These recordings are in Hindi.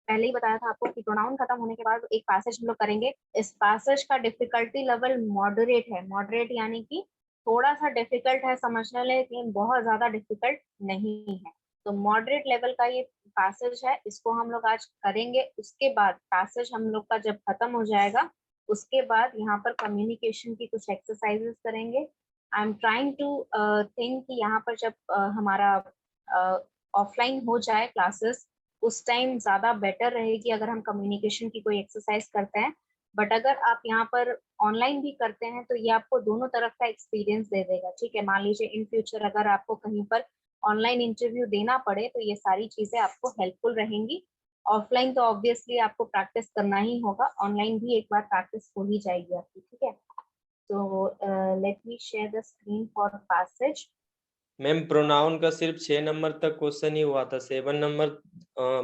पहले ही बताया था आपको कि प्रोनाउन खत्म होने के बाद एक पैसेज हम लोग करेंगे। इस पैसेज का डिफिकल्टी लेवल मॉडरेट है। मॉडरेट यानी कि थोड़ा सा डिफिकल्ट है समझने, लेकिन बहुत ज्यादा डिफिकल्ट नहीं है। तो मॉडरेट लेवल का ये पैसेज है, इसको हम लोग आज करेंगे। उसके बाद पैसेज हम लोग का जब खत्म हो जाएगा, उसके बाद यहाँ पर कम्युनिकेशन की कुछ एक्सरसाइजेस करेंगे। I am trying to think कि यहाँ पर जब हमारा ऑफलाइन हो जाए क्लासेस, उस टाइम ज्यादा बेटर रहेगी अगर हम कम्युनिकेशन की कोई एक्सरसाइज करते हैं। बट अगर आप यहाँ पर ऑनलाइन भी करते हैं तो ये आपको दोनों तरफ का एक्सपीरियंस दे देगा। ठीक है, मान लीजिए इन फ्यूचर अगर आपको कहीं पर ऑनलाइन इंटरव्यू देना पड़े तो ये सारी चीजें आपको हेल्पफुल रहेंगी। ऑफलाइन तो ऑब्वियसली आपको प्रैक्टिस करना ही होगा, ऑनलाइन भी एक बार प्रैक्टिस हो ही जाएगी आपकी। ठीक है, तो let me share the screen for passage. Ma'am pronoun का सिर्फ 6 नंबर तक क्वेश्चन ही हुआ था, 7 नंबर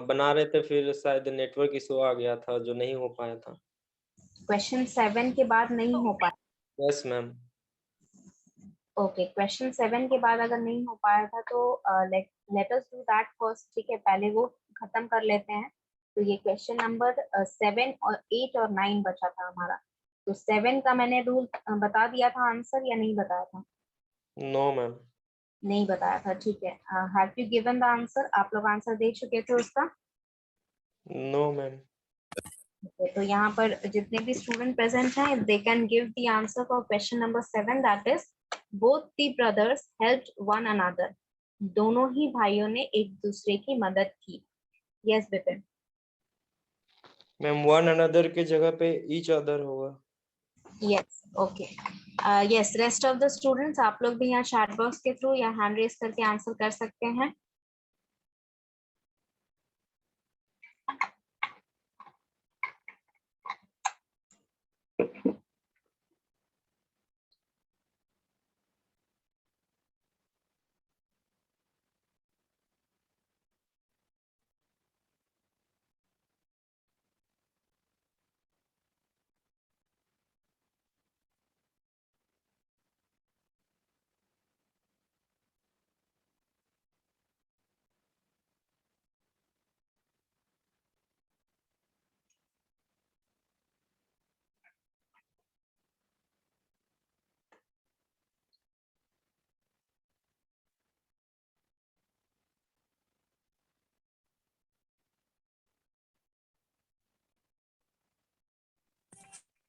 बना रहे थे, फिर शायद नेटवर्क इशू आ गया था जो नहीं हो पाया था। क्वेश्चन 7 के बाद नहीं हो पाया? Yes ma'am. ओके, क्वेश्चन 7 के बाद अगर नहीं हो पाया था तो let us do that first. ठीक है, पहले वो खत्म कर लेते हैं। तो ये क्वेश्चन नंबर 7 और 8 और 9 बचा था हमारा। तो 7 का मैंने रूल बता दिया था आंसर या नहीं बताया था? No ma'am. नहीं बताया था। ठीक है, have you given the answer? आप लोग आंसर दे चुके थे उसका? No ma'am. तो यहाँ पर जितने भी स्टूडेंट प्रेजेंट हैं, they can give the answer for question number 7, that is both the brothers helped one another. दोनों ही भाइयों ने एक दूसरे की मदद की। Yes Vipin. Ma'am one another के जगह पे ईच अदर होगा। Yes, okay. Yes, rest of the students आप लोग भी यहाँ चैट बॉक्स के थ्रू या हैंड रेस करके आंसर कर सकते हैं।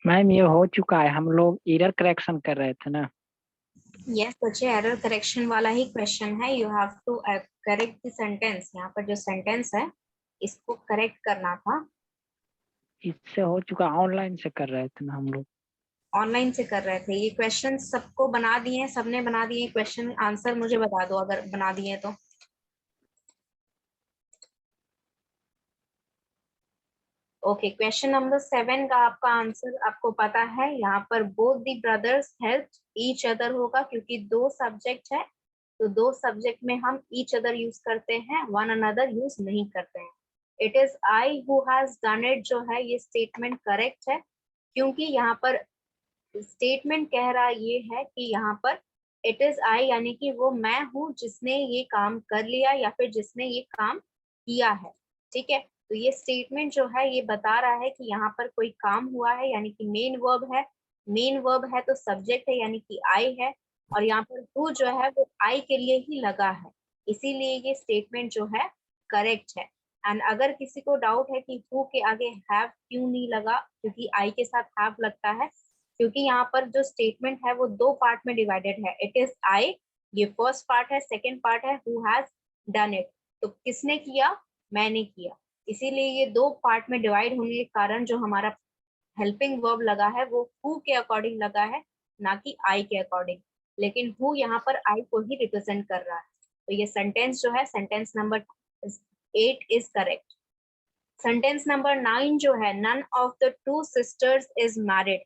मैम ये हो चुका है, हम लोग एरर करेक्शन कर रहे थे ना। यस बच्चे, एरर करेक्शन वाला ही क्वेश्चन है। You have to correct the sentence. यहाँ पर जो सेंटेंस है इसको करेक्ट करना था। इससे हो चुका, ऑनलाइन से कर रहे थे ना हम लोग। ऑनलाइन से कर रहे थे। ये क्वेश्चन सबको बना दिए, सबने बना दिए क्वेश्चन? आंसर मुझे बता दो अगर बना दिए तो। ओके, क्वेश्चन नंबर 7 का आपका आंसर आपको पता है। यहाँ पर both the brothers help each other होगा, क्योंकि दो सब्जेक्ट है। तो दो सब्जेक्ट में हम ईच अदर यूज करते हैं, वन अनदर यूज नहीं करते हैं। It is I who has done it जो है, ये स्टेटमेंट करेक्ट है, क्योंकि यहाँ पर स्टेटमेंट कह रहा ये है कि यहाँ पर इट इज आई यानी कि वो मैं हूँ जिसने ये काम कर लिया या फिर जिसने ये काम किया है। ठीक है, तो ये स्टेटमेंट जो है ये बता रहा है कि यहाँ पर कोई काम हुआ है, यानी कि मेन वर्ब है। मेन वर्ब है तो सब्जेक्ट है यानी कि आई है, और यहाँ पर हु जो है वो आई के लिए ही लगा है, इसीलिए ये स्टेटमेंट जो है करेक्ट है। एंड अगर किसी को डाउट है कि हु के आगे हैव क्यों नहीं लगा, क्योंकि आई के साथ हैव लगता है, क्योंकि यहाँ पर जो स्टेटमेंट है वो दो पार्ट में डिवाइडेड है। इट इज आई, ये फर्स्ट पार्ट है। सेकेंड पार्ट है हु हैज डन इट, तो किसने किया? मैंने किया। इसीलिए ये दो पार्ट में डिवाइड होने के कारण जो हमारा हेल्पिंग वर्ब लगा है वो हु के अकॉर्डिंग लगा है, ना कि आई के अकॉर्डिंग। लेकिन हु यहाँ पर आई को ही रिप्रेजेंट कर रहा है। तो ये सेंटेंस जो है, sentence number 8 is correct. Sentence number 9 जो है, none of the two sisters is married.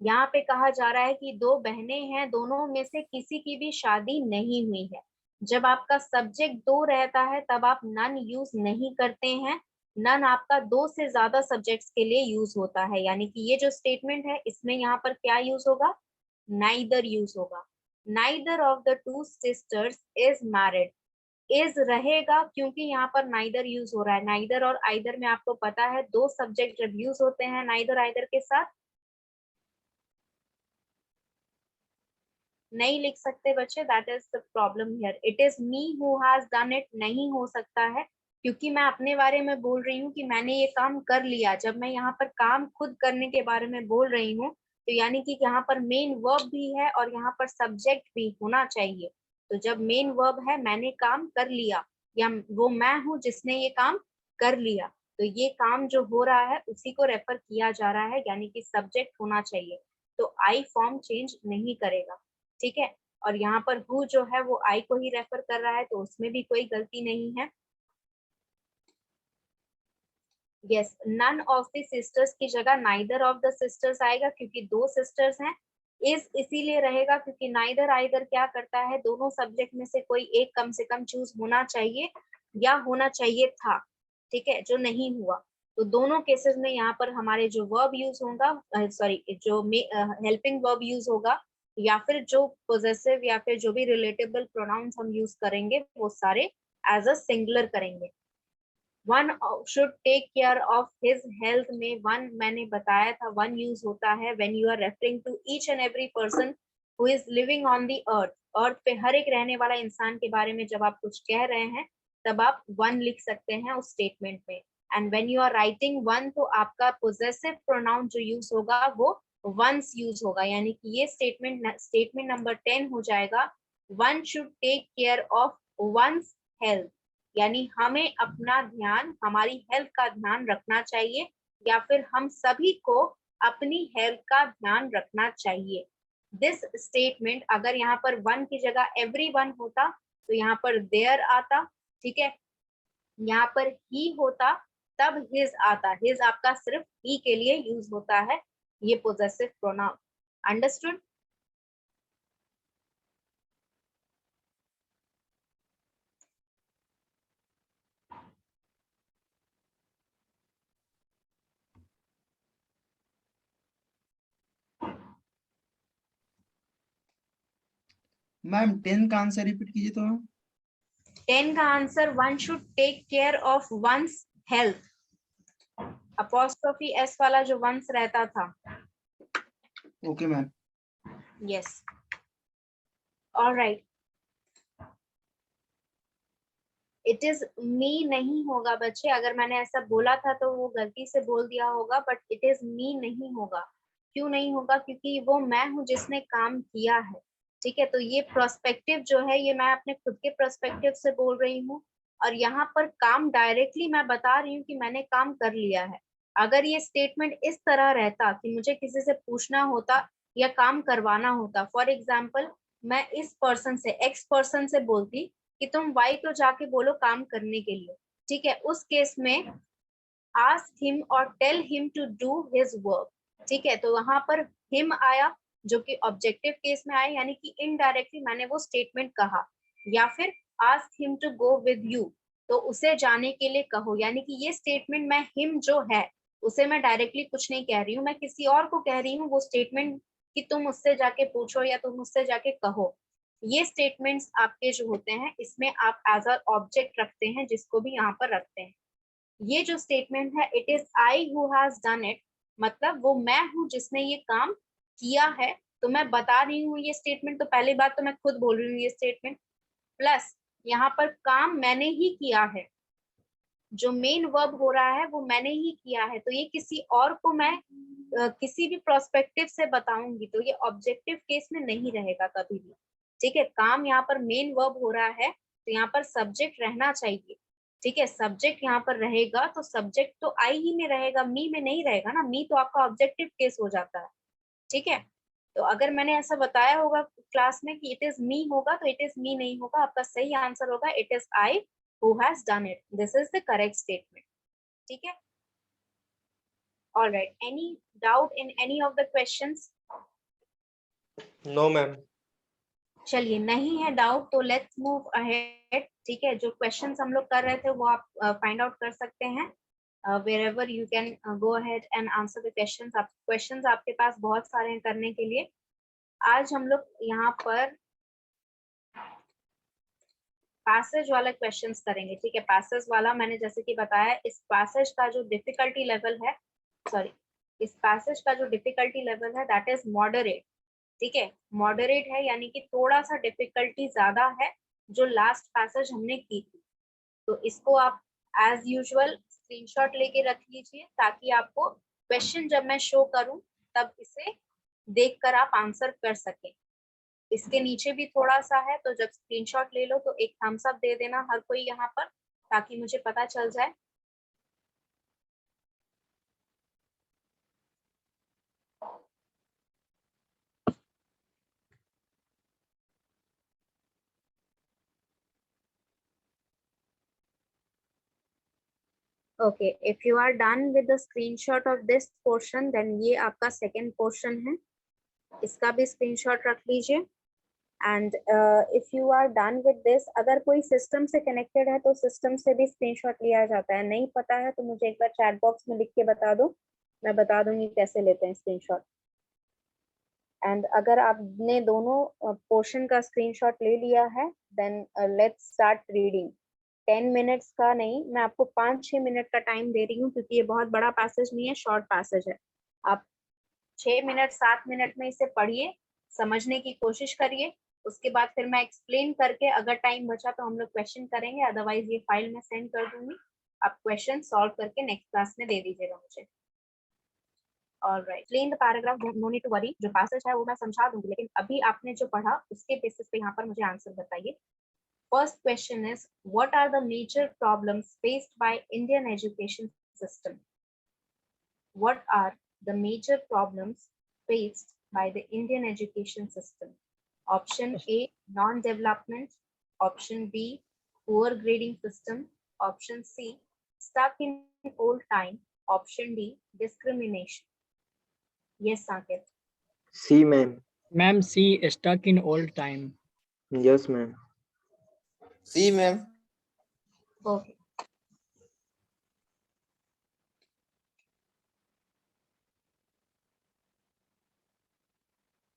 यहाँ पे कहा जा रहा है कि दो बहनें हैं, दोनों में से किसी की भी शादी नहीं हुई है। जब आपका सब्जेक्ट दो रहता है तब आप नन यूज नहीं करते हैं। नन आपका दो से ज्यादा सब्जेक्ट्स के लिए यूज होता है, यानी कि ये जो स्टेटमेंट है इसमें यहाँ पर क्या यूज होगा? नाइदर यूज होगा। Neither of the two sisters is married. Is रहेगा क्योंकि यहाँ पर नाइदर यूज हो रहा है। नाइदर और आइदर में आपको पता है दो सब्जेक्ट जब यूज होते हैं नाइदर आइदर के साथ नहीं लिख सकते बच्चे, that is the problem here. It is me who has done it नहीं हो सकता है क्योंकि मैं अपने बारे में बोल रही हूँ कि मैंने ये काम कर लिया। जब मैं यहाँ पर काम खुद करने के बारे में बोल रही हूँ तो यानी कि यहाँ पर मेन वर्ब भी है और यहाँ पर सब्जेक्ट भी होना चाहिए। तो जब मेन वर्ब है मैंने काम कर लिया या वो मैं हूँ जिसने ये काम कर लिया, तो ये काम जो हो रहा है उसी को रेफर किया जा रहा है, यानी कि सब्जेक्ट होना चाहिए। तो आई फॉर्म चेंज नहीं करेगा, ठीक है। और यहाँ पर हु जो है वो आई को ही रेफर कर रहा है तो उसमें भी कोई गलती नहीं है। Yes, none of the sisters की जगह नाइदर ऑफ द सिस्टर्स आएगा क्योंकि दो सिस्टर्स हैं। इज इसीलिए रहेगा क्योंकि नाइदर आइदर क्या करता है, दोनों सब्जेक्ट में से कोई एक कम से कम चूज होना चाहिए या होना चाहिए था, ठीक है, जो नहीं हुआ। तो दोनों केसेस में यहाँ पर हमारे जो वर्ब यूज होगा, सॉरी जो हेल्पिंग वर्ब यूज होगा या फिर जो पोजेसिव या फिर जो भी रिलेटेबल प्रोनाउंस हम यूज करेंगे वो सारे एज अ सिंगुलर करेंगे। One should take care of his health में वन मैंने बताया था वन यूज होता है when you are referring to each and every person who is living on the earth. Earth पे हर एक रहने वाला इंसान के बारे में जब आप कुछ कह रहे हैं तब आप वन लिख सकते हैं उस स्टेटमेंट में। And when you are writing one तो आपका पोजेसिव प्रोनाउन जो यूज होगा वो वंस यूज होगा, यानी कि ये स्टेटमेंट नंबर 10 हो जाएगा। One should take care of one's health, यानी हमें अपना ध्यान, हमारी हेल्थ का ध्यान रखना चाहिए या फिर हम सभी को अपनी हेल्थ का ध्यान रखना चाहिए। दिस स्टेटमेंट अगर यहाँ पर वन की जगह एवरी वन होता तो यहाँ पर देयर आता, ठीक है। यहाँ पर ही होता तब हिज आता, हिज आपका सिर्फ ही के लिए यूज होता है, ये पोजेसिव प्रोनाउन। अंडरस्टूड? मैम 10 का आंसर रिपीट कीजिए तो मैम। 10 का answer one should take care of one's health, apostrophe S वाला जो वंस रहता था। Okay ma'am. Yes, alright. It is me नहीं होगा बच्चे, अगर मैंने ऐसा बोला था तो वो गलती से बोल दिया होगा, बट इट इज मी नहीं होगा। क्यों नहीं होगा? क्योंकि वो मैं हूँ जिसने काम किया है, ठीक है। तो ये प्रोस्पेक्टिव जो है ये मैं अपने खुद के प्रोस्पेक्टिव से बोल रही हूँ और यहाँ पर काम डायरेक्टली मैं बता रही हूँ कि मैंने काम कर लिया है। अगर ये स्टेटमेंट इस तरह रहता कि मुझे किसी से पूछना होता या काम करवाना होता, फॉर एग्जाम्पल मैं इस पर्सन से, एक्स पर्सन से बोलती कि तुम वाई को जाके बोलो काम करने के लिए, ठीक है। उस केस में आस्क हिम और tell him to do his work, ठीक है। तो वहां पर हिम आया जो कि ऑब्जेक्टिव केस में आया, यानी कि इनडायरेक्टली मैंने वो स्टेटमेंट कहा। या फिर ask him to go with you, तो उसे जाने के लिए कहो, यानी कि ये स्टेटमेंट मैं हिम जो है उसे मैं डायरेक्टली कुछ नहीं कह रही हूँ, मैं किसी और को कह रही हूँ वो स्टेटमेंट कि तुम उससे जाके पूछो या तुम उससे जाके कहो। ये स्टेटमेंट्स आपके जो होते हैं इसमें आप एज अ ऑब्जेक्ट रखते हैं जिसको भी यहाँ पर रखते हैं। ये जो स्टेटमेंट है it is I who has done it, मतलब वो मैं हूँ जिसने ये काम किया है। तो मैं बता रही हूँ ये स्टेटमेंट, तो पहली बात तो मैं खुद बोल रही हूँ ये स्टेटमेंट, प्लस यहाँ पर काम मैंने ही किया है, जो मेन वर्ब हो रहा है वो मैंने ही किया है। तो ये किसी और को मैं किसी भी प्रोस्पेक्टिव से बताऊंगी तो ये ऑब्जेक्टिव केस में नहीं रहेगा कभी भी, ठीक है। काम यहाँ पर मेन वर्ब हो रहा है तो यहाँ पर सब्जेक्ट रहना चाहिए, ठीक है। सब्जेक्ट यहाँ पर रहेगा तो सब्जेक्ट तो आई ही में रहेगा, मी में नहीं रहेगा ना, मी तो आपका ऑब्जेक्टिव केस हो जाता है, ठीक है। तो अगर मैंने ऐसा बताया होगा क्लास में कि इट इज मी होगा तो इट इज मी नहीं होगा, आपका सही आंसर होगा it is I who has done it. This is the correct statement. ठीक है? All right. Any doubt in any of the questions? No ma'am. चलिए, नहीं है डाउट तो लेट्स मूव अहेड, ठीक है। जो क्वेश्चंस हम लोग कर रहे थे वो आप फाइंड आउट कर सकते हैं wherever you can go ahead and answer the questions. आप क्वेश्चंस आपके पास बहुत सारे हैं करने के लिए। आज हम लोग यहाँ पर पैसेज वाला क्वेश्चंस करेंगे, ठीक है। पैसेज वाला मैंने जैसे कि बताया, इस पैसेज का जो डिफिकल्टी लेवल है, सॉरी, इस पैसेज का जो डिफिकल्टी लेवल है दैट इज मॉडरेट, ठीक है। मॉडरेट है यानी कि थोड़ा सा डिफिकल्टी ज्यादा है जो लास्ट पैसेज हमने की थी। तो इसको आप एज यूजुअल स्क्रीनशॉट लेके रख लीजिए ताकि आपको क्वेश्चन जब मैं शो करूं तब इसे देखकर आप आंसर कर सकें। इसके नीचे भी थोड़ा सा है, तो जब स्क्रीनशॉट ले लो तो एक थम्स अप दे देना हर कोई यहाँ पर, ताकि मुझे पता चल जाए। Okay, if you are done with the screenshot of this portion then ये आपका सेकंड पोर्शन है, इसका भी स्क्रीनशॉट रख लीजिए। And if you are done with this, अगर कोई सिस्टम से कनेक्टेड है तो सिस्टम से भी स्क्रीनशॉट लिया जाता है, नहीं पता है तो मुझे एक बार चैट बॉक्स में लिख के बता दो, मैं बता दूंगी कैसे लेते हैं स्क्रीनशॉट। एंड अगर आपने दोनों पोर्शन का स्क्रीनशॉट ले लिया है then let's start reading. 10 minutes का नहीं, मैं आपको 5-6 मिनट का टाइम दे रही हूँ क्योंकि ये बहुत बड़ा पैसेज नहीं है, शॉर्ट पैसेज है। आप 6 मिनट 7 मिनट में इसे पढ़िए, समझने की कोशिश करिए, उसके बाद फिर मैं एक्सप्लेन करके अगर टाइम बचा तो हम लोग क्वेश्चन करेंगे, अदरवाइज ये फाइल मैं सेंड कर दूंगी, आप क्वेश्चन सॉल्व करके नेक्स्ट क्लास में दे दीजिएगा मुझे। Alright, explain the paragraph, no need to worry, जो पैसेज है वो मैं समझा दूंगी, लेकिन अभी आपने जो पढ़ा उसके बेसिस पे यहाँ पर मुझे आंसर बताइए। First question is, what are the major problems faced by Indian education system? What are the major problems faced by the Indian education system? Option A, non-development. Option B, poor grading system. Option C, stuck in old time. Option D, discrimination. Yes, Saket. C, ma'am. Ma'am C, stuck in old time. Yes, ma'am. C ma'am. Okay.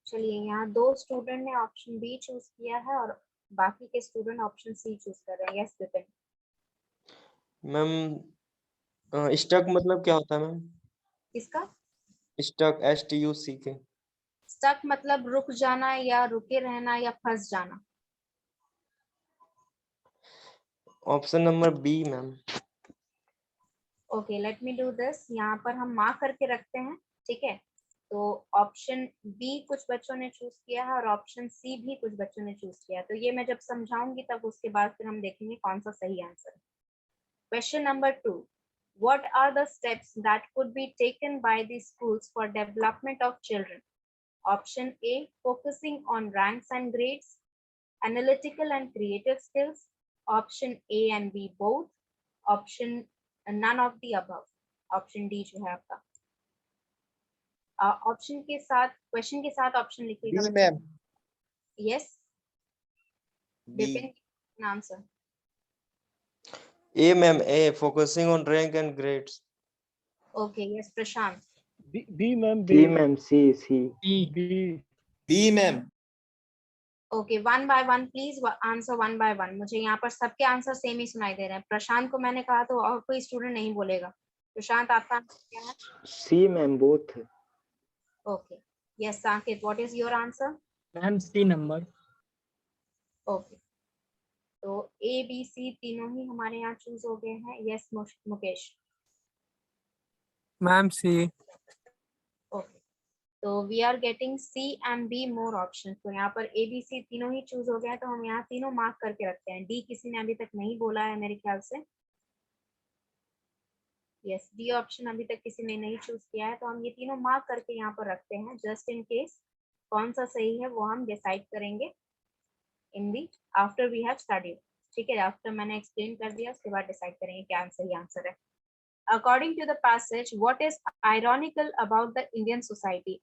चलिए, यहाँ 2 स्टूडेंट ने ऑप्शन बी चूज किया है और बाकी के स्टूडेंट ऑप्शन सी चूज कर रहे हैं। यस विपिन। मैम स्टक मतलब क्या होता है मैम? किसका? Stuck, STUCK। स्टक मतलब रुक जाना या रुके रहना या फंस जाना। Option number B ma'am. Okay, let me do this. यहाँ पर हम मार्क करके रखते हैं, ठीक है। तो ऑप्शन बी कुछ बच्चों ने चूज किया है और ऑप्शन सी भी कुछ बच्चों ने चूज किया है, तो ये मैं जब समझाऊंगी तब उसके बाद फिर हम देखेंगे कौन सा सही आंसर है। Question number 2, what are the steps that could be taken by the schools for development of children? Option A, focusing on ranks and grades, analytical and creative skills. Option A and B both. Option none of the above. Option D जो है आपका। ऑप्शन के साथ, क्वेश्चन के साथ ऑप्शन लिखिएगा। B ma'am. Yes Vipin, answer. A ma'am, A, focusing on rank and grades. Okay, yes Prashant. B ma'am, C, ma'am. C. B ma'am. Okay, one by one please answer, one by one. मुझे यहाँ पर सबके आंसर सेम ही सुनाई दे रहे हैं। प्रशांत को मैंने कहा तो और कोई स्टूडेंट नहीं बोलेगा। प्रशांत, आपका आंसर क्या है? C, ma'am. Both. Okay, yes Saket, what is your answer? Ma'am C number. Okay, तो ए बी सी तीनों ही हमारे यहाँ चूज हो गए हैं। Yes Mukesh. Ma'am C. Okay, तो we are getting C and B more option. तो यहाँ पर ए बी सी तीनों ही चूज हो गया, तो हम यहाँ तीनों मार्क करके रखते हैं। डी किसी ने अभी तक नहीं बोला है मेरे ख्याल से। यस, डी ऑप्शन अभी तक किसी ने नहीं चूज किया है, तो हम ये तीनों मार्क करके यहाँ पर रखते हैं जस्ट इन केस कौन सा सही है वो हम डिसाइड करेंगे इन दी आफ्टर वी हैव स्टडीड। ठीक है, आफ्टर मैंने एक्सप्लेन कर दिया उसके बाद डिसाइड करेंगे क्या सही आंसर है। According to the passage, what is ironical about the Indian society?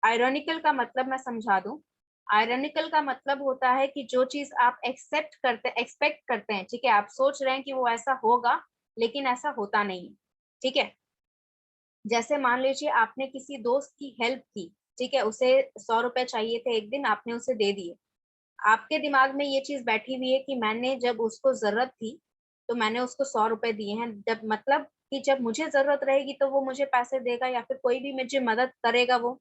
Ironical का मतलब मैं समझा दूं। Ironical का मतलब होता है कि जो चीज आप एक्सपेक्ट करते हैं, ठीक है, आप सोच रहे हैं कि वो ऐसा होगा लेकिन ऐसा होता नहीं, ठीक है। जैसे मान लीजिए आपने किसी दोस्त की हेल्प की, ठीक है, उसे 100 रुपए चाहिए थे एक दिन, आपने उसे दे दिए। आपके दिमाग में ये चीज बैठी हुई है कि मैंने जब उसको जरूरत थी तो मैंने उसको 100 रुपए दिए हैं, जब मतलब कि जब मुझे जरूरत रहेगी तो वो मुझे पैसे देगा या फिर कोई भी मुझे मदद करेगा। वो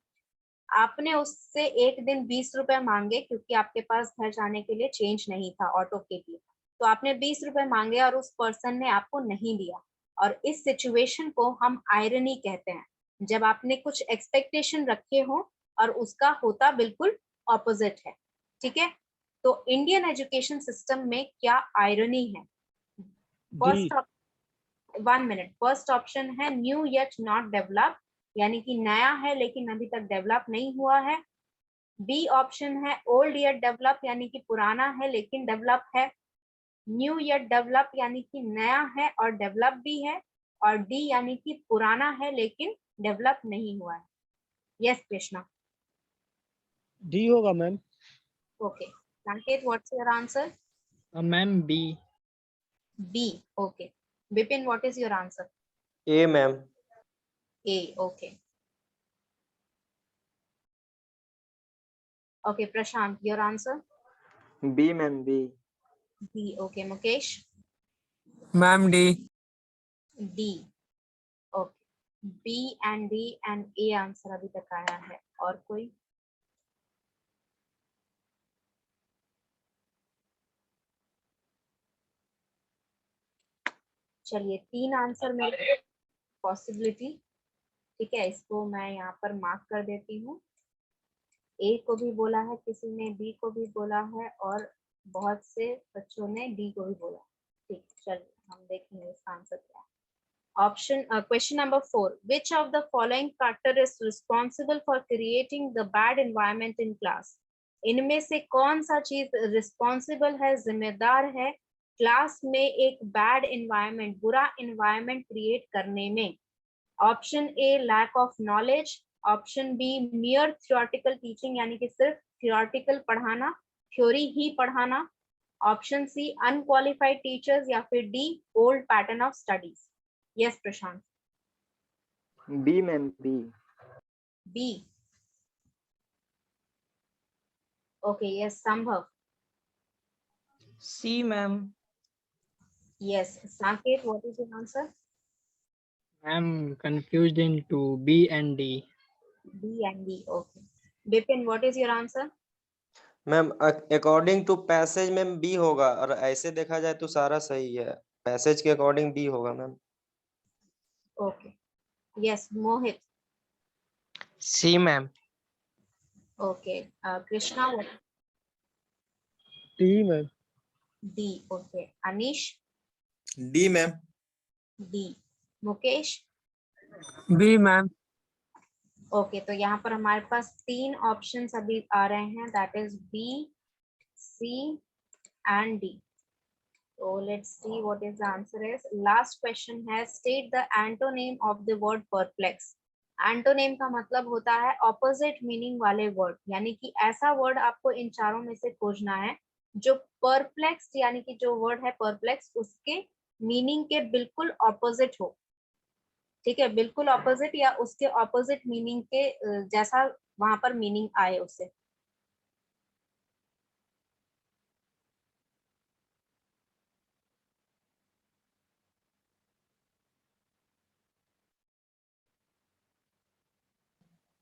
आपने उससे एक दिन 20 रुपए मांगे क्योंकि आपके पास घर जाने के लिए चेंज नहीं था ऑटो के लिए, तो आपने 20 रुपए मांगे और उस पर्सन ने आपको नहीं दिया। और इस सिचुएशन को हम आयरनी कहते हैं, जब आपने कुछ एक्सपेक्टेशन रखे हो और उसका होता बिल्कुल ऑपोजिट है। ठीक है, तो इंडियन एजुकेशन सिस्टम में क्या आयरनी है? D. First 1 minute, first option है न्यू येट नॉट डेवलप, यानी कि नया है लेकिन अभी तक डेवलप नहीं हुआ है। बी ऑप्शन है ओल्ड येट डेवलप, यानी कि पुराना है लेकिन डेवलप है। न्यू येट डेवलप यानी कि नया है और डेवलप भी है। और डी यानी कि पुराना है लेकिन डेवलप नहीं हुआ है। यस कृष्णा। डी होगा ma'am. Okay Sanket, what's your answer? Ma'am B. B. Okay Vipin, what is your answer? A ma'am. A. Okay okay Prashant, your answer? B ma'am B। B. Okay Mukesh? Ma'am D. D. Okay B and D and A answer अभी तक आया है। और कोई? चलिए 3 आंसर मेरे पॉसिबिलिटी। ठीक है, इसको मैं यहाँ पर मार्क कर देती हूँ। ए को भी बोला है किसी ने, बी को भी बोला है और बहुत से बच्चों ने डी को भी बोला। ठीक, चलिए हम देखेंगे इसका आंसर क्या है। Option question number 4, which of the following factor is responsible for creating the bad environment in class? इनमें से कौन सा चीज रिस्पॉन्सिबल है, जिम्मेदार है क्लास में एक बैड एनवायरनमेंट, बुरा एनवायरनमेंट क्रिएट करने में? Option A lack of knowledge, option B mere theoretical teaching यानी कि सिर्फ थियोरटिकल पढ़ाना, थ्योरी ही पढ़ाना, ऑप्शन सी अनक्वालिफाइड टीचर्स, या फिर D old pattern of studies. Yes Prashant. B ma'am B। B. Okay yes Sambhav? C ma'am. Yes Sanket, what is your answer? Ma'am confused into B and D. B and D. Okay Vipin, what is your answer? Ma'am according to passage में बी होगा, और ऐसे देखा जाए तो सारा सही है, पैसेज के अकॉर्डिंग बी होगा ma'am. Okay yes Mohit? C ma'am. Okay Krishna? D ma'am. D. Okay Anish? D ma'am. D. Mukesh? B ma'am. Okay तो यहाँ पर हमारे पास 3 ऑप्शंस अभी आ रहे हैं, that is B, C and D. So let's see what is the answer is. Last question है, state the antonym of the word perplex. Antonym का मतलब होता है opposite meaning वाले word, यानी कि ऐसा word आपको इन चारों में से खोजना है जो perplexed यानी कि जो word है perplex उसके meaning के बिल्कुल opposite हो। ठीक है, बिल्कुल opposite या उसके opposite meaning के जैसा वहां पर meaning आए उसे।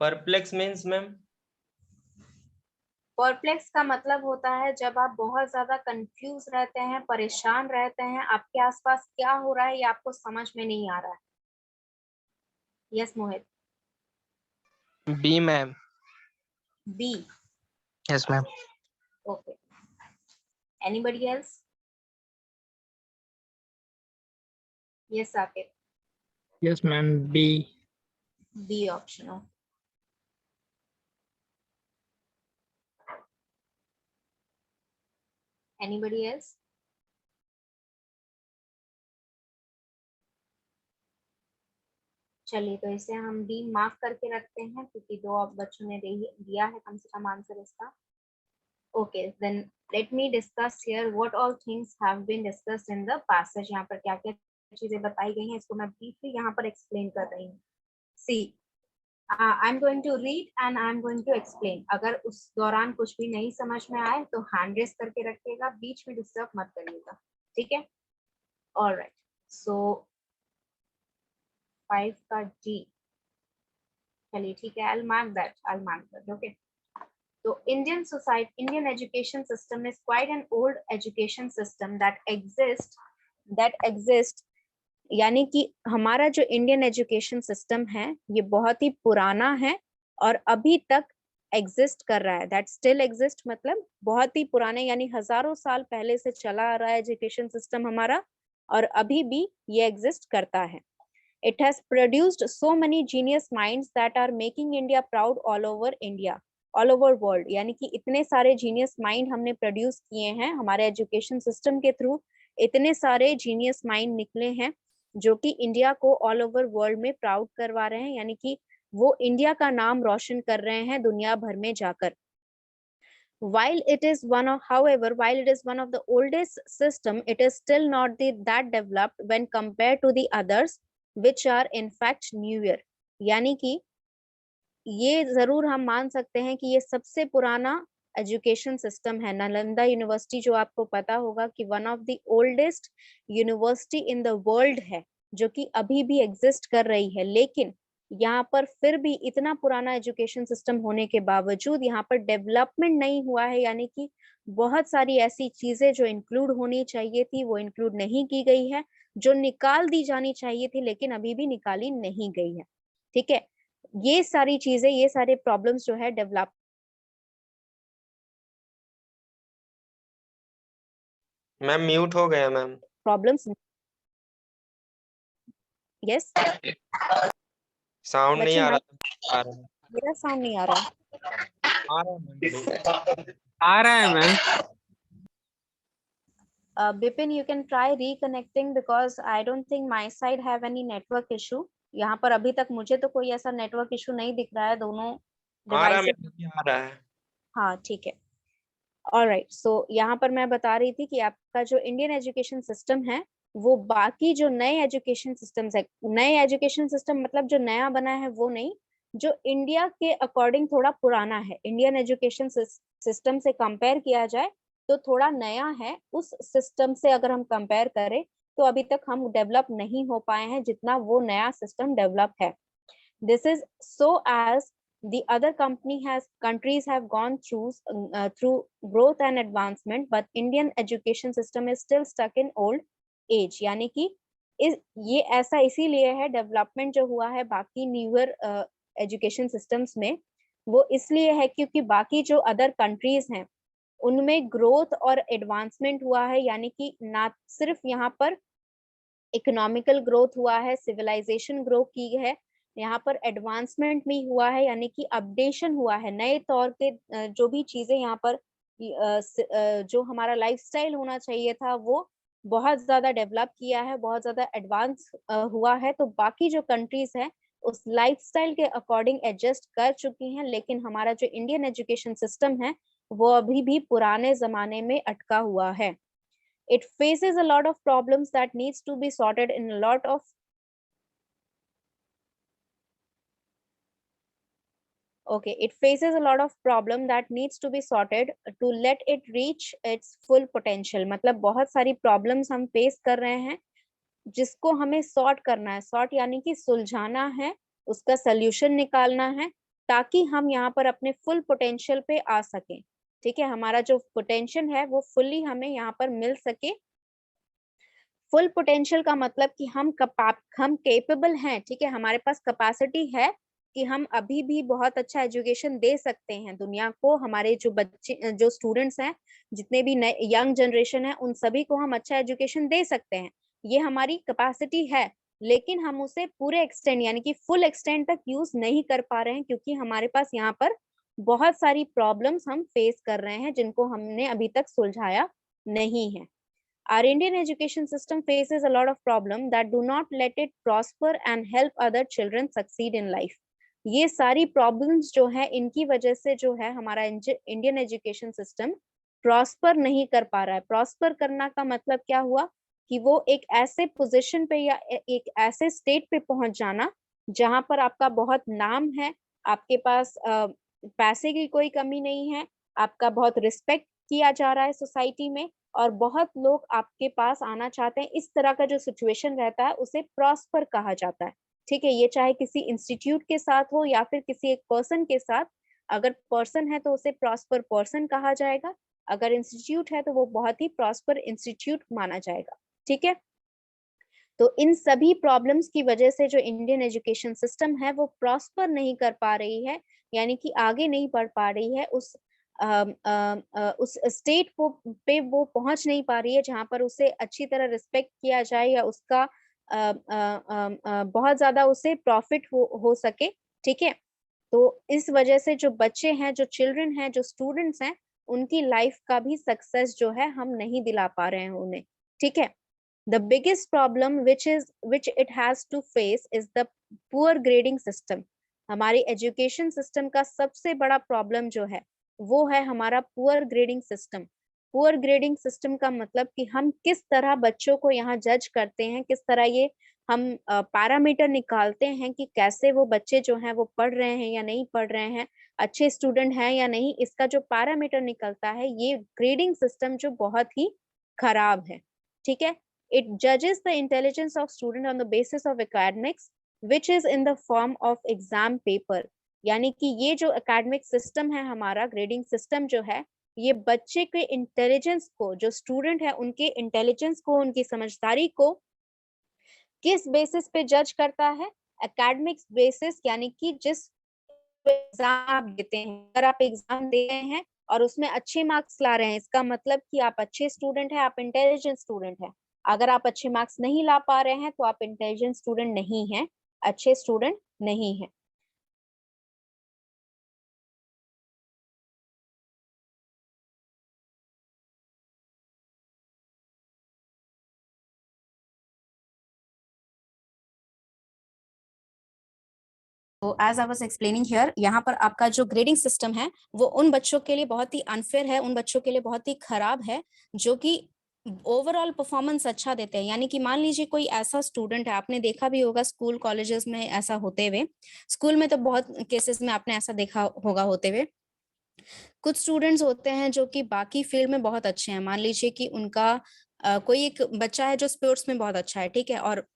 Perplex means ma'am? परप्लेक्स का मतलब होता है जब आप बहुत ज्यादा कंफ्यूज रहते हैं, परेशान रहते हैं, आपके आसपास क्या हो रहा है ये आपको समझ में नहीं आ रहा है। Yes Mohit? B ma'am. B. Yes ma'am. Okay anybody else? Yes Saqib? Yes ma'am B. B option. Anybody else? चलिए तो इसे हम डी मार्क करके रखते हैं क्योंकि 2 बच्चों ने दिया है कम से कम आंसर इसका। Okay, then let me discuss here what all things have been discussed in the passage. यहाँ पर क्या क्या चीजें बताई गई हैं इसको मैं briefly यहाँ पर explain कर रही हूँ। See, I'm going to read and I'm going to explain. अगर उस दौरान कुछ भी नहीं समझ में आए तो हैंड रेस करके रखिएगा, बीच में डिस्टर्ब मत करिएगा, ठीक है? ऑलराइट, सो 5 का D, चलिए ठीक है, I'll mark that, okay? So Indian society, Indian education system is quite an old education system that exists, यानी कि हमारा जो इंडियन एजुकेशन सिस्टम है ये बहुत ही पुराना है और अभी तक एग्जिस्ट कर रहा है। दैट स्टिल एग्जिस्ट मतलब बहुत ही पुराने, यानी हजारों साल पहले से चला आ रहा है एजुकेशन सिस्टम हमारा, और अभी भी ये एग्जिस्ट करता है। It has produced so many genius minds that are making India proud all over world, यानी कि इतने सारे जीनियस माइंड हमने प्रोड्यूस किए हैं हमारे एजुकेशन सिस्टम के थ्रू। इतने सारे जीनियस माइंड निकले हैं जो कि इंडिया को ऑल ओवर वर्ल्ड में प्राउड करवा रहे हैं, यानी कि वो इंडिया का नाम रोशन कर रहे हैं दुनिया भर में जाकर। While it is one of the oldest system, it is still not that developed when compared to the others, which are in fact newer. यानी कि ये जरूर हम मान सकते हैं कि ये सबसे पुराना एजुकेशन सिस्टम है। नालंदा यूनिवर्सिटी जो आपको पता होगा कि one of the oldest university in the world है, जो कि अभी भी एग्जिस्ट कर रही है, लेकिन यहाँ पर फिर भी इतना पुराना एजुकेशन सिस्टम होने के बावजूद यहाँ पर डेवलपमेंट नहीं हुआ है, यानी कि बहुत सारी ऐसी चीजें जो इंक्लूड होनी चाहिए थी वो इंक्लूड नहीं की गई है, जो निकाल दी जानी चाहिए थी लेकिन अभी भी निकाली नहीं गई है, ठीक है? ये सारी चीजें, ये सारे प्रॉब्लम्स जो है डेवलप मैम म्यूट हो गया मैम। प्रॉब्लम्स, यस साउंड नहीं आ रहा। मेरा साउंड नहीं आ रहा है। आ रहा है ma'am. Bipin, you can try reconnecting because I don't think my side have any network issue. यहाँ पर अभी तक मुझे तो कोई ऐसा नेटवर्क इशू नहीं दिख रहा है, दोनों डिवाइसेस आ रहा है। हाँ ठीक है, ऑलराइट। सो यहाँ पर मैं बता रही थी कि आपका जो इंडियन एजुकेशन सिस्टम है वो बाकी जो नए एजुकेशन सिस्टम्स है, नए एजुकेशन सिस्टम मतलब जो नया बना है वो नहीं, जो इंडिया के अकॉर्डिंग थोड़ा पुराना है, इंडियन एजुकेशन सिस्टम से कंपेयर किया जाए तो थोड़ा नया है। उस सिस्टम से अगर हम कंपेयर करें तो अभी तक हम डेवलप नहीं हो पाए हैं जितना वो नया सिस्टम डेवलप है। This is so as the other countries have gone through growth and advancement, but Indian education system is still stuck in old age, यानी कि ये ऐसा इसीलिए है, डेवलपमेंट जो हुआ है बाकी न्यूअर एजुकेशन सिस्टम्स में वो इसलिए है क्योंकि बाकी जो अदर कंट्रीज हैं उनमें ग्रोथ और एडवांसमेंट हुआ है, यानी कि ना सिर्फ यहाँ पर इकोनॉमिकल ग्रोथ हुआ है, सिविलाइजेशन ग्रो की है, यहाँ पर एडवांसमेंट भी हुआ है, यानी कि अपडेशन हुआ है, नए तौर के जो भी चीजें यहाँ पर जो हमारा लाइफस्टाइल होना चाहिए था वो बहुत ज्यादा डेवलप किया है, बहुत ज्यादा एडवांस हुआ है। तो बाकी जो कंट्रीज है उस लाइफस्टाइल के अकॉर्डिंग एडजस्ट कर चुकी हैं, लेकिन हमारा जो इंडियन एजुकेशन सिस्टम है वो अभी भी पुराने जमाने में अटका हुआ है। It faces a lot of problems that needs to be sorted in a lot of it faces a lot of problem that needs to be sorted to let it reach its full potential। मतलब बहुत सारी problems हम face कर रहे हैं जिसको हमें sort करना है, sort यानी कि सुलझाना है, उसका solution निकालना है ताकि हम यहाँ पर अपने full potential पे आ सकें, ठीक है? हमारा जो पोटेंशियल है वो फुल्ली हमें यहाँ पर मिल सके। फुल पोटेंशियल का मतलब कि हम केपेबल हैं, ठीक है? हमारे पास कैपेसिटी है कि हम अभी भी बहुत अच्छा एजुकेशन दे सकते हैं दुनिया को। हमारे जो बच्चे, जो स्टूडेंट्स हैं, जितने भी नए यंग जनरेशन है, उन सभी को हम अच्छा एजुकेशन दे सकते हैं, ये हमारी कैपेसिटी है। लेकिन हम उसे पूरे एक्सटेंड यानी कि फुल एक्सटेंड तक यूज नहीं कर पा रहे हैं क्योंकि हमारे पास यहाँ पर बहुत सारी प्रॉब्लम्स हम फेस कर रहे हैं जिनको हमने अभी तक सुलझाया नहीं है। Our Indian education system faces a lot of problems that do not let it prosper and help other children succeed in life। ये सारी प्रॉब्लम्स जो है इनकी वजह से जो है हमारा इंडियन एजुकेशन सिस्टम प्रॉस्पर नहीं कर पा रहा है। प्रॉस्पर करना का मतलब क्या हुआ कि वो एक ऐसे पोजीशन पे या एक ऐसे स्टेट पे पहुंच जाना जहां पर आपका बहुत नाम है, आपके पास पैसे की कोई कमी नहीं है, आपका बहुत रिस्पेक्ट किया जा रहा है सोसाइटी में, और बहुत लोग आपके पास आना चाहते हैं, इस तरह का जो सिचुएशन रहता है उसे प्रॉस्पर कहा जाता है। ठीक है, ये चाहे किसी इंस्टीट्यूट के साथ हो या फिर किसी एक पर्सन के साथ। अगर पर्सन है तो उसे प्रॉस्पर पर्सन कहा जाएगा, अगर इंस्टीट्यूट है तो वो बहुत ही प्रॉस्पर इंस्टीट्यूट माना जाएगा। ठीक है, तो इन सभी प्रॉब्लम्स की वजह से जो इंडियन एजुकेशन सिस्टम है वो प्रॉस्पर नहीं कर पा रही है, यानी कि आगे नहीं बढ़ पा रही है, उस स्टेट को पे वो पहुंच नहीं पा रही है जहां पर उसे अच्छी तरह रिस्पेक्ट किया जाए या उसका बहुत ज्यादा उसे प्रॉफिट हो सके। ठीक है, तो इस वजह से जो बच्चे हैं, जो चिल्ड्रन हैं, जो स्टूडेंट्स हैं, उनकी लाइफ का भी सक्सेस जो है हम नहीं दिला पा रहे हैं उन्हें। ठीक है, the biggest problem which it has to face is the poor grading system। हमारी एजुकेशन सिस्टम का सबसे बड़ा प्रॉब्लम जो है वो है हमारा poor grading system. Poor grading system का मतलब कि हम किस तरह बच्चों को यहाँ जज करते हैं, किस तरह ये हम पैरामीटर निकालते हैं कि कैसे वो बच्चे जो हैं वो पढ़ रहे हैं या नहीं पढ़ रहे हैं, अच्छे स्टूडेंट हैं या नहीं, इसका जो पैरामीटर निकलता है, ये ग्रेडिंग सिस्टम जो बहुत ही खराब है। ठीक है, it judges the intelligence of student on the basis of academics which is in the form of exam paper। यानी कि ये जो एकेडमिक सिस्टम है, हमारा ग्रेडिंग सिस्टम जो है, ये बच्चे के इंटेलिजेंस को, जो स्टूडेंट है उनके इंटेलिजेंस को, उनकी समझदारी को किस बेसिस पे जज करता है? एकेडमिक्स बेसिस, यानी कि जिस एग्जाम आप देते हैं, अगर आप एग्जाम दे रहे हैं और उसमें अच्छे मार्क्स ला रहे हैं, इसका मतलब कि आप अच्छे स्टूडेंट हैं, आप इंटेलिजेंट स्टूडेंट हैं। अगर आप अच्छे मार्क्स नहीं ला पा रहे हैं तो आप इंटेलिजेंट स्टूडेंट नहीं हैं, अच्छे स्टूडेंट नहीं हैं। तो as I was explaining here, यहाँ पर आपका जो ग्रेडिंग सिस्टम है वो उन बच्चों के लिए बहुत ही अनफेयर है, उन बच्चों के लिए बहुत ही खराब है जो कि ओवरऑल परफॉर्मेंस अच्छा देते हैं। यानी कि मान लीजिए कोई ऐसा स्टूडेंट है, आपने देखा भी होगा स्कूल कॉलेजेस में ऐसा होते हुए, स्कूल में तो बहुत केसेस में आपने ऐसा देखा होगा होते हुए। कुछ स्टूडेंट्स होते हैं जो कि बाकी फील्ड में बहुत अच्छे हैं, मान लीजिए कि उनका कोई एक बच्चा है जो स्पोर्ट्स में बहुत अच्छा है, ठीक है, और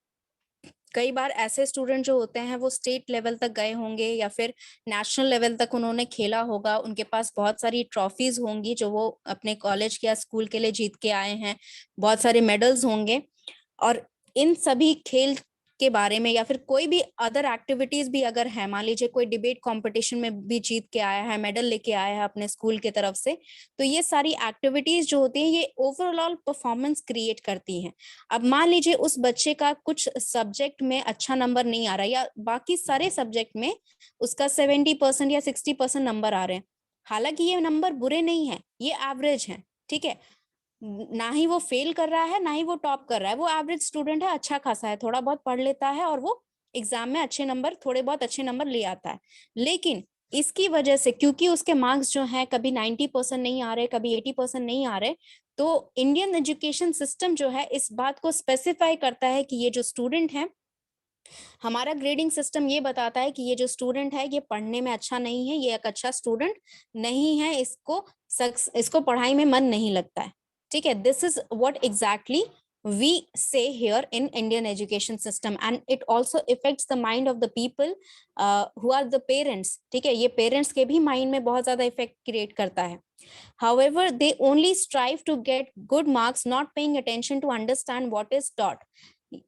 कई बार ऐसे स्टूडेंट जो होते हैं वो स्टेट लेवल तक गए होंगे या फिर नेशनल लेवल तक उन्होंने खेला होगा, उनके पास बहुत सारी ट्रॉफीज होंगी जो वो अपने कॉलेज या स्कूल के लिए जीत के आए हैं, बहुत सारे मेडल्स होंगे, और इन सभी खेल के बारे में या फिर कोई भी अदर एक्टिविटीज भी अगर है, मान लीजिए कोई डिबेट कंपटीशन में भी जीत के आया है, मेडल लेके आया है अपने स्कूल की तरफ से, तो ये सारी एक्टिविटीज जो होती हैं ये ओवरऑल परफॉर्मेंस क्रिएट करती हैं। अब मान लीजिए उस बच्चे का कुछ सब्जेक्ट में अच्छा नंबर नहीं आ रहा या बाकी सारे सब्जेक्ट में उसका 70% या 60% नंबर आ रहे हैं, हालांकि ये नंबर बुरे नहीं है, ये एवरेज है, ठीक है, ना ही वो फेल कर रहा है ना ही वो टॉप कर रहा है, वो एवरेज स्टूडेंट है, अच्छा खासा है, थोड़ा बहुत पढ़ लेता है और वो एग्जाम में अच्छे नंबर, थोड़े बहुत अच्छे नंबर ले आता है। लेकिन इसकी वजह से क्योंकि उसके मार्क्स जो हैं कभी 90% नहीं आ रहे, कभी 80% नहीं आ रहे, तो इंडियन एजुकेशन सिस्टम जो है इस बात को स्पेसिफाई करता है कि ये जो स्टूडेंट है, हमारा ग्रेडिंग सिस्टम ये बताता है कि ये जो स्टूडेंट है ये पढ़ने में अच्छा नहीं है, ये एक अच्छा स्टूडेंट नहीं है, इसको पढ़ाई में मन नहीं लगता है। ठीक है, this is what exactly we say here in Indian education system, and it also affects the mind of the people who are the parents। ठीक है, ये पेरेंट्स के भी माइंड में बहुत ज्यादा इफेक्ट क्रिएट करता है। However, they only strive to get good marks, not paying attention to understand what is taught।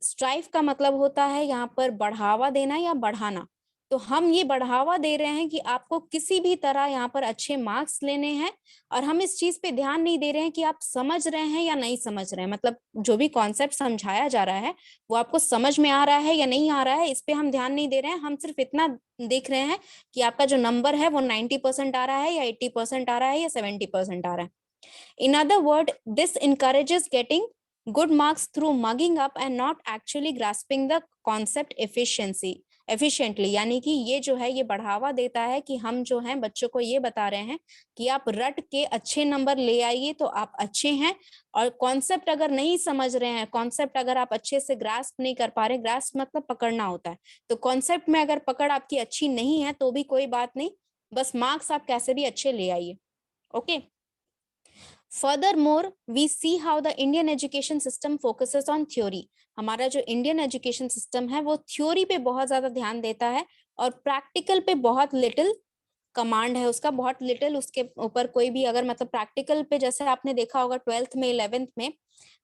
Strive का मतलब होता है यहाँ पर बढ़ावा देना या बढ़ाना, तो हम ये बढ़ावा दे रहे हैं कि आपको किसी भी तरह यहाँ पर अच्छे मार्क्स लेने हैं, और हम इस चीज पे ध्यान नहीं दे रहे हैं कि आप समझ रहे हैं या नहीं समझ रहे हैं, मतलब जो भी कॉन्सेप्ट समझाया जा रहा है वो आपको समझ में आ रहा है या नहीं आ रहा है, इस पे हम ध्यान नहीं दे रहे हैं। हम सिर्फ इतना देख रहे हैं कि आपका जो नंबर है वो 90% आ रहा है या 80% आ रहा है या 70% आ रहा है। In other word, this encourages getting good marks through mugging up and not actually grasping the concept efficiency efficiently, यानी कि ये जो है ये बढ़ावा देता है कि हम जो हैं बच्चों को ये बता रहे हैं कि आप रट के अच्छे नंबर ले आइए तो आप अच्छे हैं, और कॉन्सेप्ट अगर नहीं समझ रहे हैं, कॉन्सेप्ट अगर आप अच्छे से ग्रास्प नहीं कर पा रहे, ग्रास्प मतलब पकड़ना होता है, तो कॉन्सेप्ट में अगर पकड़ आपकी अच्छी नहीं है तो भी कोई बात नहीं, बस मार्क्स आप कैसे भी अच्छे ले आइए। Okay, Furthermore, we see how the Indian education system focuses on theory. हमारा जो इंडियन एजुकेशन सिस्टम है वो थ्योरी पे बहुत ज्यादा ध्यान देता है और प्रैक्टिकल पे बहुत लिटिल कमांड है उसका, बहुत लिटिल उसके ऊपर कोई भी अगर मतलब प्रैक्टिकल पे, जैसे आपने देखा होगा 12th में 11th में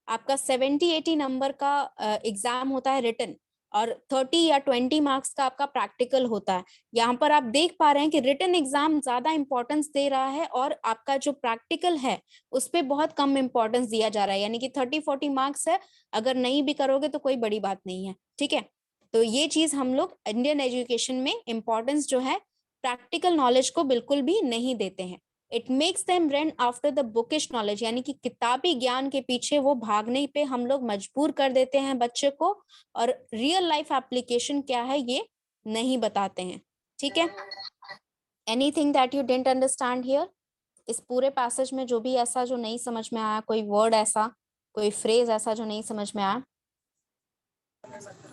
आपका 70-80 नंबर का एग्जाम होता है रिटन, और 30 या 20 मार्क्स का आपका प्रैक्टिकल होता है। यहाँ पर आप देख पा रहे हैं कि रिटन एग्जाम ज्यादा इंपॉर्टेंस दे रहा है और आपका जो प्रैक्टिकल है उस पर बहुत कम इंपॉर्टेंस दिया जा रहा है, यानी कि 30-40 मार्क्स है, अगर नहीं भी करोगे तो कोई बड़ी बात नहीं है। ठीक है, तो ये चीज हम लोग इंडियन एजुकेशन में इंपॉर्टेंस जो है प्रैक्टिकल नॉलेज को बिल्कुल भी नहीं देते हैं। It makes them run after the bookish knowledge, यानी कि किताबी ज्ञान के पीछे वो भागने पे हम लोग मजबूर कर देते हैं बच्चे को, और रियल लाइफ एप्लीकेशन क्या है ये नहीं बताते हैं। ठीक है, anything that you didn't understand here, इस पूरे पैसेज में जो भी ऐसा जो नहीं समझ में आया, कोई वर्ड ऐसा, कोई फ्रेज ऐसा जो नहीं समझ में आया?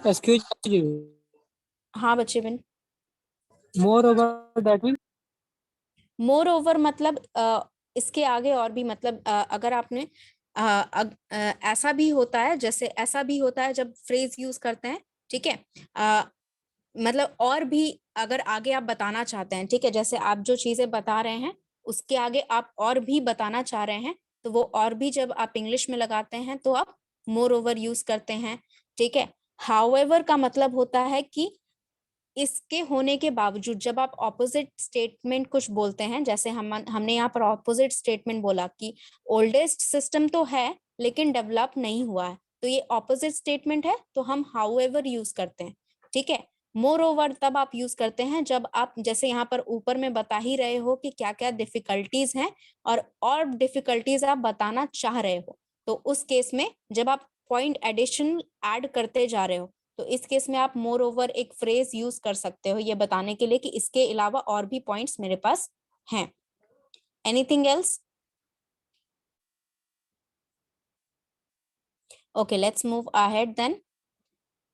Excuse you. हाँ बच्चे बिन। Moreover, that means more over मतलब इसके आगे और भी, मतलब अगर आपने ऐसा भी होता है, जैसे ऐसा भी होता है जब फ्रेज यूज करते हैं। ठीक है, मतलब और भी अगर आगे आप बताना चाहते हैं, ठीक है, जैसे आप जो चीजें बता रहे हैं उसके आगे आप और भी बताना चाह रहे हैं, तो वो और भी जब आप इंग्लिश में लगाते हैं तो आप मोर ओवर यूज करते हैं। ठीक है, हाउएवर का मतलब होता है कि इसके होने के बावजूद, जब आप ऑपोजिट स्टेटमेंट कुछ बोलते हैं, जैसे हमने यहाँ पर ऑपोजिट स्टेटमेंट बोला कि ओल्डेस्ट सिस्टम तो है लेकिन डेवलप नहीं हुआ है, तो ये ऑपोजिट स्टेटमेंट है, तो हम हाउएवर यूज करते हैं। ठीक है, मोर ओवर तब आप यूज करते हैं जब आप जैसे यहाँ पर ऊपर में बता ही रहे हो कि क्या क्या डिफिकल्टीज हैं और डिफिकल्टीज आप बताना चाह रहे हो, तो उस केस में जब आप पॉइंट एडिशन ऐड करते जा रहे हो तो इस केस में आप मोर ओवर एक फ्रेज यूज कर सकते हो ये बताने के लिए कि इसके अलावा और भी पॉइंट्स मेरे पास हैं। Anything else? Okay, let's move ahead then.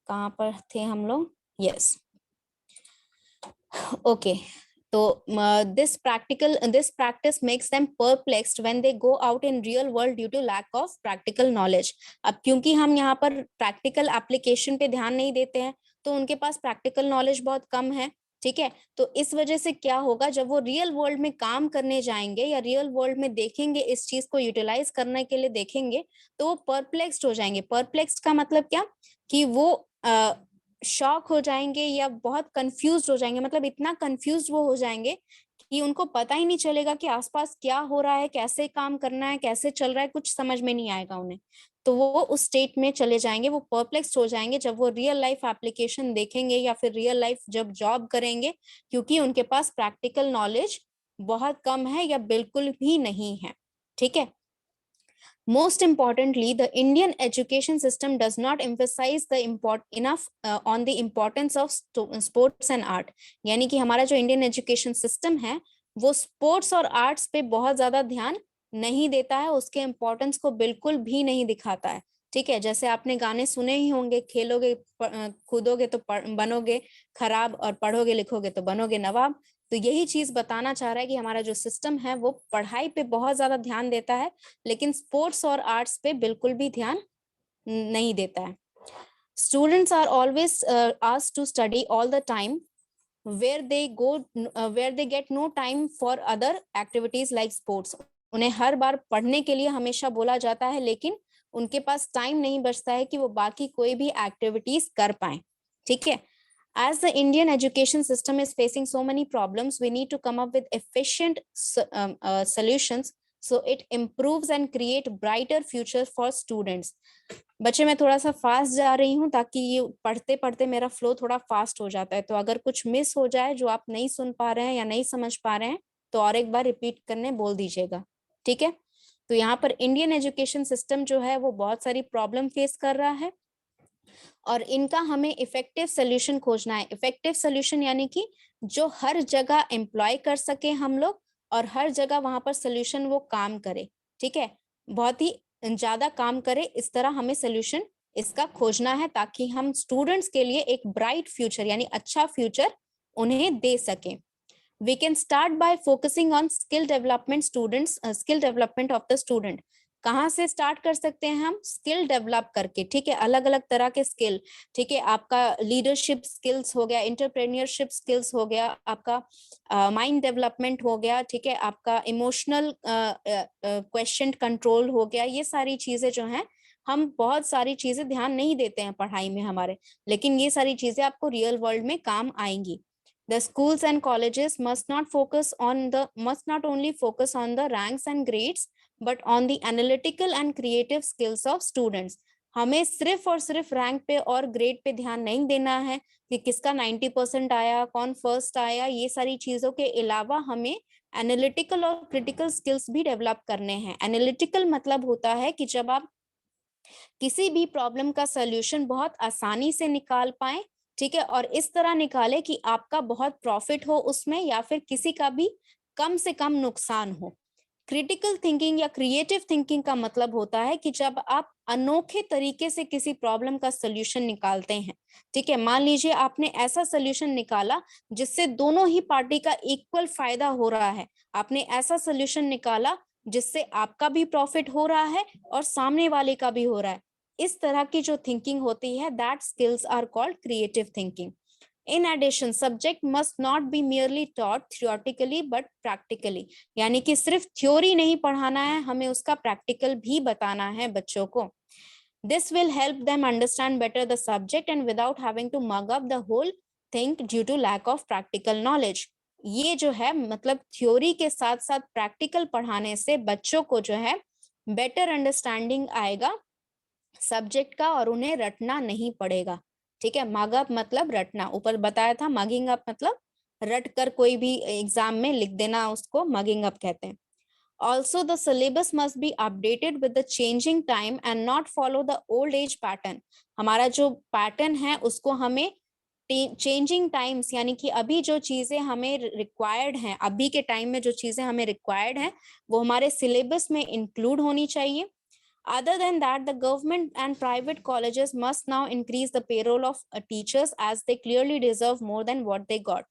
कहाँ पर थे हम लोग? यस, ओके, तो this practice makes them perplexed when they go out in real world due to lack of practical knowledge। अब क्योंकि हम यहाँ पर प्रैक्टिकल एप्लीकेशन पे ध्यान नहीं देते हैं तो उनके पास प्रैक्टिकल नॉलेज बहुत कम है। ठीक है, तो इस वजह से क्या होगा, जब वो रियल वर्ल्ड में काम करने जाएंगे या रियल वर्ल्ड में देखेंगे, इस चीज को यूटिलाइज करने के लिए देखेंगे, तो वो परप्लेक्स्ड हो जाएंगे। परप्लेक्स्ड का मतलब क्या, कि वो शॉक हो जाएंगे या बहुत कंफ्यूज हो जाएंगे, मतलब इतना कंफ्यूज वो हो जाएंगे कि उनको पता ही नहीं चलेगा कि आसपास क्या हो रहा है, कैसे काम करना है, कैसे चल रहा है, कुछ समझ में नहीं आएगा उन्हें, तो वो उस स्टेट में चले जाएंगे, वो परप्लेक्स हो जाएंगे जब वो रियल लाइफ एप्लीकेशन देखेंगे या फिर रियल लाइफ जब जॉब करेंगे, क्योंकि उनके पास प्रैक्टिकल नॉलेज बहुत कम है या बिल्कुल भी नहीं है। ठीक है, most importantly, the Indian education system does not emphasize enough on the importance of sports and art। यानी कि हमारा जो इंडियन एजुकेशन सिस्टम है वो स्पोर्ट्स और आर्ट्स पे बहुत ज्यादा ध्यान नहीं देता है, उसके इम्पोर्टेंस को बिल्कुल भी नहीं दिखाता है। ठीक है, जैसे आपने गाने सुने ही होंगे, खेलोगे कूदोगे तो बनोगे खराब और पढ़ोगे लिखोगे तो बनोगे नवाब। तो यही चीज बताना चाह रहा है कि हमारा जो सिस्टम है वो पढ़ाई पे बहुत ज्यादा ध्यान देता है लेकिन स्पोर्ट्स और आर्ट्स पे बिल्कुल भी ध्यान नहीं देता है। Students are always asked to study all the time where they get no time for other activities like sports। उन्हें हर बार पढ़ने के लिए हमेशा बोला जाता है लेकिन उनके पास टाइम नहीं बचता है कि वो बाकी कोई भी एक्टिविटीज कर पाए। ठीक है, as the Indian education system is facing so many problems, we need to come up with efficient solutions so it improves and create brighter future for students। बच्चे मैं थोड़ा सा फास्ट जा रही हूँ ताकि ये पढ़ते पढ़ते मेरा फ्लो थोड़ा फास्ट हो जाता है, तो अगर कुछ मिस हो जाए जो आप नहीं सुन पा रहे हैं या नहीं समझ पा रहे हैं तो और एक बार रिपीट करने बोल दीजिएगा। ठीक है, तो यहाँ पर इंडियन एजुकेशन सिस्टम जो है वो बहुत सारी प्रॉब्लम फेस कर रहा है। और इनका हमें इफेक्टिव सोल्यूशन खोजना है। इफेक्टिव सोल्यूशन यानी कि जो हर जगह एम्प्लॉय कर सके हम लोग और हर जगह वहां पर सोल्यूशन वो काम करे, ठीक है, बहुत ही ज्यादा काम करे, इस तरह हमें सोल्यूशन इसका खोजना है ताकि हम स्टूडेंट्स के लिए एक ब्राइट फ्यूचर यानी अच्छा फ्यूचर उन्हें दे सकें। We can start by focusing on skill development of the student। कहाँ से स्टार्ट कर सकते हैं हम? स्किल डेवलप करके, ठीक है, अलग अलग तरह के स्किल, ठीक है, आपका लीडरशिप स्किल्स हो गया, इंटरप्रेन्योरशिप स्किल्स हो गया, आपका माइंड डेवलपमेंट हो गया, ठीक है, आपका इमोशनल क्वेश्चन कंट्रोल हो गया। ये सारी चीजें जो हैं, हम बहुत सारी चीजें ध्यान नहीं देते हैं पढ़ाई में हमारे, लेकिन ये सारी चीजें आपको रियल वर्ल्ड में काम आएंगी। The schools and colleges must not only focus on the ranks and grades, but on the analytical and creative skills of students। हमें सिर्फ और सिर्फ रैंक पे और ग्रेड पे ध्यान नहीं देना है कि किसका 90% आया, कौन फर्स्ट आया, ये सारी चीजों के अलावा हमें एनालिटिकल और क्रिटिकल स्किल्स भी डेवलप करने हैं। एनालिटिकल मतलब होता है कि जब आप किसी भी प्रॉब्लम का सॉल्यूशन बहुत आसानी से निकाल पाए, ठीक है, और इस तरह निकाले कि आपका बहुत प्रॉफिट हो उसमें या फिर किसी का भी कम से कम नुकसान हो। क्रिटिकल थिंकिंग या क्रिएटिव थिंकिंग का मतलब होता है कि जब आप अनोखे तरीके से किसी प्रॉब्लम का सॉल्यूशन निकालते हैं, ठीक है, मान लीजिए आपने ऐसा सॉल्यूशन निकाला जिससे दोनों ही पार्टी का इक्वल फायदा हो रहा है, आपने ऐसा सॉल्यूशन निकाला जिससे आपका भी प्रॉफिट हो रहा है और सामने वाले का भी हो रहा है। इस तरह की जो थिंकिंग होती है, that skills are called creative thinking. In addition, subject must not be merely taught theoretically but practically। यानी कि सिर्फ थ्योरी नहीं पढ़ाना है, हमें उसका प्रैक्टिकल भी बताना है बच्चों को। This will help them understand better the subject and without having to mug up the whole thing due to lack of practical knowledge। ये जो है मतलब थ्योरी के साथ साथ प्रैक्टिकल पढ़ाने से बच्चों को जो है बेटर अंडरस्टैंडिंग आएगा सब्जेक्ट का और उन्हें रटना नहीं पड़ेगा, ठीक है। मग अप मतलब रटना, ऊपर बताया था। मगिंग अप मतलब रट कर कोई भी एग्जाम में लिख देना, उसको मगिंग अप कहते हैं। Also, the syllabus must be updated with the changing time and not follow the old age pattern। हमारा जो पैटर्न है उसको हमें चेंजिंग टाइम्स यानी कि अभी जो चीजें हमें रिक्वायर्ड हैं, अभी के टाइम में जो चीजें हमें रिक्वायर्ड हैं वो हमारे सिलेबस में इंक्लूड होनी चाहिए। Other than that, the government and private colleges must now increase the payroll of teachers as they clearly deserve more than what they got।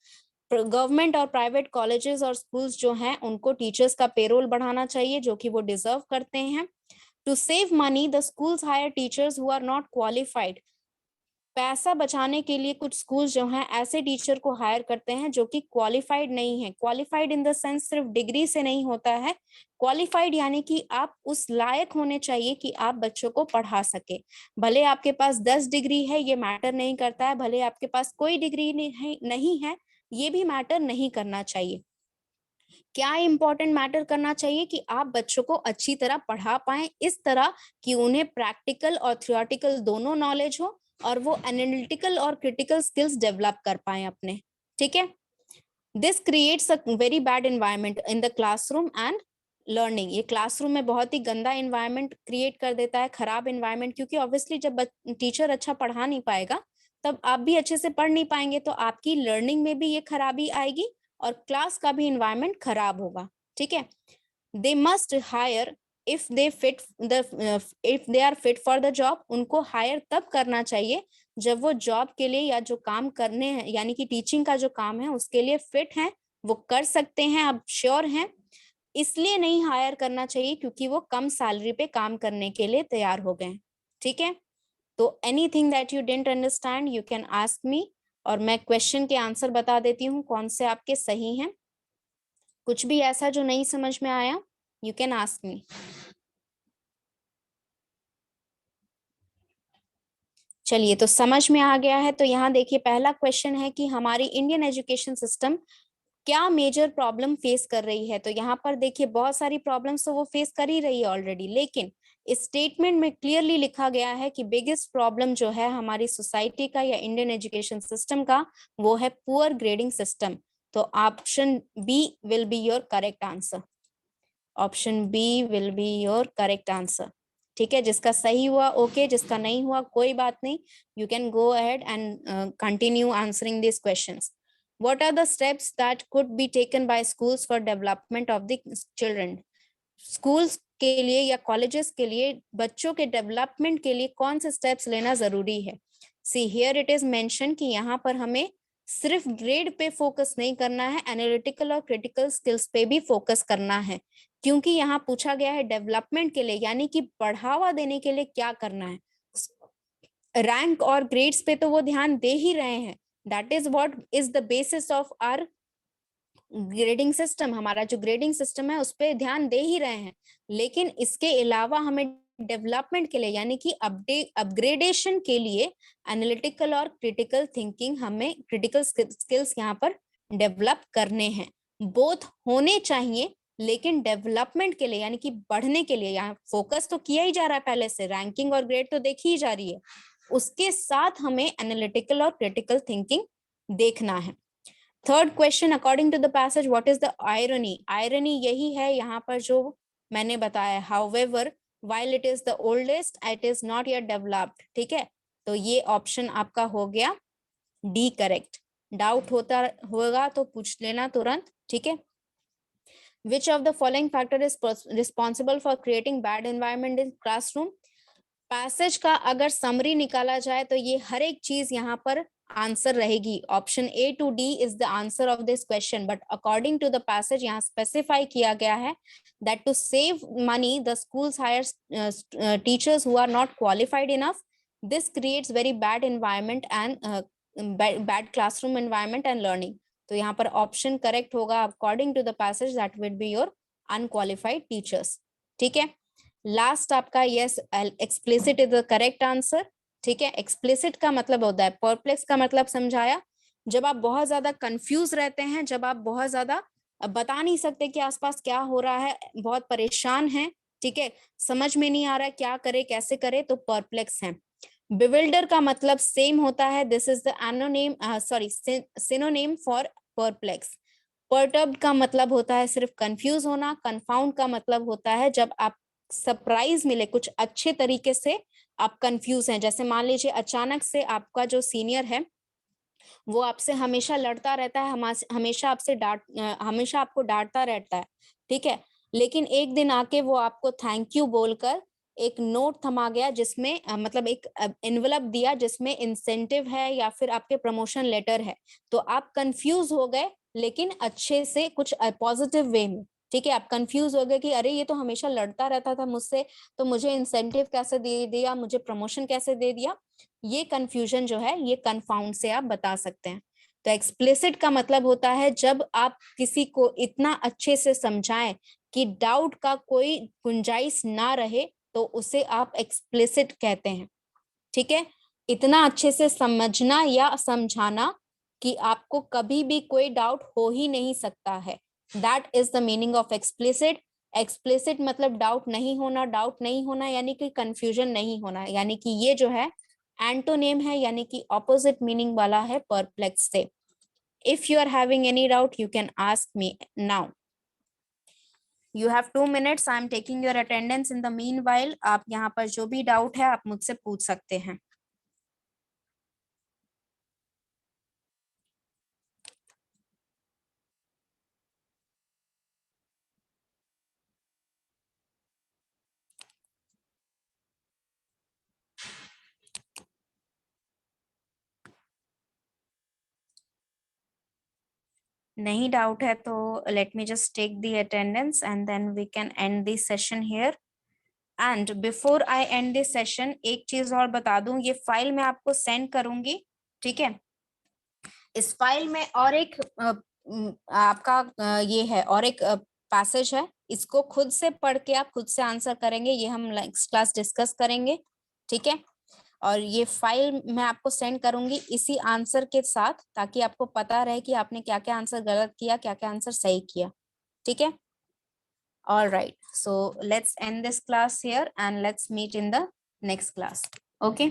Government और प्राइवेट कॉलेजेस और स्कूल्स जो हैं उनको टीचर्स का पेरोल बढ़ाना चाहिए जो कि वो डिजर्व करते हैं। To save money the schools hire teachers who are not qualified. पैसा बचाने के लिए कुछ स्कूल्स जो हैं ऐसे टीचर को हायर करते हैं जो कि क्वालिफाइड नहीं है। क्वालिफाइड इन द सेंस सिर्फ डिग्री से नहीं होता है, क्वालिफाइड यानी कि आप उस लायक होने चाहिए कि आप बच्चों को पढ़ा सके। भले आपके पास 10 डिग्री है, ये मैटर नहीं करता है, भले आपके पास कोई डिग्री नहीं है, ये भी मैटर नहीं करना चाहिए। क्या इंपॉर्टेंट मैटर करना चाहिए कि आप बच्चों को अच्छी तरह पढ़ा पाएं, इस तरह कि उन्हें प्रैक्टिकल और थ्योरेटिकल दोनों नॉलेज हो और वो एनालिटिकल और क्रिटिकल स्किल्स डेवलप कर पाएं अपने, ठीक है। This creates a very bad environment in the classroom and learning. ये क्लासरूम में बहुत ही गंदा एनवायरनमेंट क्रिएट कर देता है, खराब एनवायरनमेंट, क्योंकि ऑब्वियसली जब टीचर अच्छा पढ़ा नहीं पाएगा तब आप भी अच्छे से पढ़ नहीं पाएंगे, तो आपकी लर्निंग में भी ये खराबी आएगी और क्लास का भी एनवायरनमेंट खराब होगा, ठीक है। They must hire if they are fit for the job. उनको हायर तब करना चाहिए जब वो जॉब के लिए या जो काम करने हैं यानी कि टीचिंग का जो काम है उसके लिए फिट हैं, वो कर सकते हैं, अब श्योर हैं। इसलिए नहीं हायर करना चाहिए क्योंकि वो कम सैलरी पे काम करने के लिए तैयार हो गए, ठीक है। तो anything that you didn't understand you can ask मी, और मैं क्वेश्चन के आंसर बता देती हूँ कौन से आपके सही हैं। कुछ भी ऐसा जो नहीं समझ में आया यू कैन आस्क मी। चलिए, तो समझ में आ गया है। तो यहाँ देखिए पहला क्वेश्चन है कि हमारी इंडियन एजुकेशन सिस्टम क्या मेजर प्रॉब्लम फेस कर रही है। तो यहाँ पर देखिए बहुत सारी प्रॉब्लम्स तो वो फेस कर ही रही है ऑलरेडी, लेकिन इस स्टेटमेंट में क्लियरली लिखा गया है कि बिगेस्ट प्रॉब्लम जो है हमारी सोसाइटी का या इंडियन एजुकेशन सिस्टम का वो है पुअर ग्रेडिंग सिस्टम। तो option B will be your correct answer. Option B will be your correct answer, ठीक है, जिसका सही हुआ ओके, जिसका नहीं हुआ कोई बात नहीं, you can go ahead and continue answering this questions. What are the steps that could be taken by schools for development of the children? Schools के लिए या colleges के लिए बच्चों के development के लिए कौन से steps लेना जरूरी है? See here it is mentioned कि यहाँ पर हमें सिर्फ ग्रेड पे फोकस नहीं करना है, एनालिटिकल और क्रिटिकल स्किल्स पे भी फोकस करना है, क्योंकि यहाँ पूछा गया है डेवलपमेंट के लिए, यानी कि बढ़ावा देने के लिए क्या करना है. रैंक और ग्रेड्स पे तो वो ध्यान दे ही रहे हैं, that is what is the basis of our grading system. हमारा जो ग्रेडिंग सिस्टम है उस पर ध्यान दे ही रहे हैं, लेकिन इसके अलावा हमें डेवलपमेंट के लिए यानी कि अपग्रेडेशन के लिए एनालिटिकल और क्रिटिकल थिंकिंग, हमें क्रिटिकल स्किल्स यहाँ पर डेवलप करने हैं. बोथ होने चाहिए, लेकिन डेवलपमेंट के लिए यानी कि बढ़ने के लिए यहाँ फोकस तो किया ही जा रहा है, पहले से रैंकिंग और ग्रेड तो देखी ही जा रही है, उसके साथ हमें एनालिटिकल और क्रिटिकल थिंकिंग देखना है. Third question, according to the passage what is the irony? Irony यही है यहाँ पर जो मैंने बताया, however while it is the oldest it is not yet developed. ठीक है, तो ये ऑप्शन आपका हो गया डी करेक्ट. डाउट होता होगा तो पूछ लेना तुरंत. ठीक है, which of the following factor is responsible for creating bad environment in classroom? Passage का अगर समरी निकाला जाए तो ये हर एक चीज यहाँ पर आंसर रहेगी. Option A to D is the answer of this question, but according to the passage यहाँ स्पेसिफाई किया गया है that to save money the schools hire teachers who are not qualified enough. This creates very bad environment and bad classroom environment and learning. तो यहाँ पर ऑप्शन करेक्ट होगा according to the passage that would be your unqualified teachers. ठीक है, लास्ट आपका yes explicit is the correct answer. ठीक है, explicit का मतलब होता है, perplex का मतलब समझाया, जब आप बहुत ज्यादा कंफ्यूज रहते हैं, जब आप बहुत ज्यादा बता नहीं सकते कि आसपास क्या हो रहा है, बहुत परेशान हैं, ठीक है, समझ में नहीं आ रहा है क्या करे कैसे करे, तो परप्लेक्स है. बिविल्डर का मतलब सेम होता है, दिस इज द एनोनेम सिनोनिम फॉर परप्लेक्स. पर्टर्ब्ड का मतलब होता है सिर्फ कंफ्यूज होना. कंफाउंड का मतलब होता है जब आप सरप्राइज मिले, कुछ अच्छे तरीके से आप कंफ्यूज हैं, जैसे मान लीजिए अचानक से आपका जो सीनियर है वो आपसे हमेशा लड़ता रहता है, हमेशा आपको डांटता रहता है, ठीक है, लेकिन एक दिन आके वो आपको थैंक यू बोलकर एक नोट थमा गया जिसमें मतलब एक एनवलप दिया जिसमें इंसेंटिव है या फिर आपके प्रमोशन लेटर है, तो आप कंफ्यूज हो गए, लेकिन अच्छे से कुछ पॉजिटिव वे में. ठीक है, आप कंफ्यूज हो गए कि अरे ये तो हमेशा लड़ता रहता था मुझसे, तो मुझे इंसेंटिव कैसे दे दिया, मुझे प्रमोशन कैसे दे दिया. ये कंफ्यूजन जो है ये कंफाउंड से आप बता सकते हैं. तो एक्सप्लिसिट का मतलब होता है जब आप किसी को इतना अच्छे से समझाएं कि डाउट का कोई गुंजाइश ना रहे, तो उसे आप एक्सप्लिसिट कहते हैं. ठीक है, इतना अच्छे से समझना या समझाना कि आपको कभी भी कोई डाउट हो ही नहीं सकता है, that is the meaning of explicit. Explicit मतलब डाउट नहीं होना यानी कि कंफ्यूजन नहीं होना, यानी कि ये जो है एंटोनेम है, यानी कि ऑपोजिट मीनिंग वाला है परप्लेक्स से. If you are having any doubt you can ask me now. You have 2 minutes. I am taking your attendance in the meanwhile. आप यहाँ पर जो भी डाउट है आप मुझसे पूछ सकते हैं. नहीं डाउट है तो let me just take the attendance and then we can end this session here. And before I end this session एक चीज और बता दूं, ये फाइल मैं आपको सेंड करूंगी, ठीक है. इस फाइल में और एक आपका ये है और एक पैसेज है, इसको खुद से पढ़ के आप खुद से आंसर करेंगे, ये हम नेक्स्ट क्लास डिस्कस करेंगे, ठीक है. और ये फाइल मैं आपको सेंड करूंगी इसी आंसर के साथ, ताकि आपको पता रहे कि आपने क्या क्या आंसर गलत किया, क्या क्या आंसर सही किया, ठीक है. All right, so let's end this class here and let's meet in the next class. Okay.